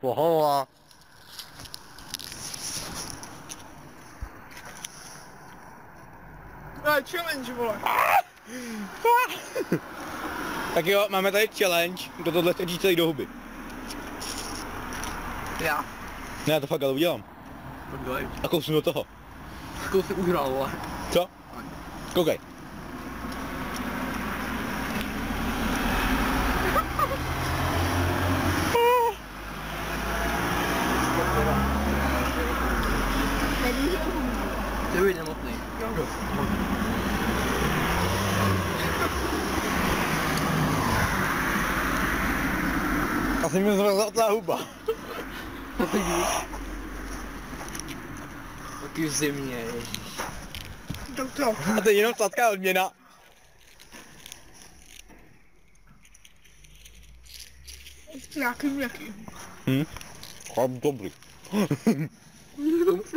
Pohola. Challenge, vole. Tak jo, máme tady challenge, kdo tohle strčí celý do huby. Já. Ne, já to fakt ale udělám. Tak dělej. A kousnu do toho. Kolik jsi uhrál, vole. Co? Koukej. Ty vyjde motný. Asi mi zmrzla huba. Taky v zimě, ježíš. Tak to. A to je jenom sladká odměna. Jaký. Chlap dobrý. To už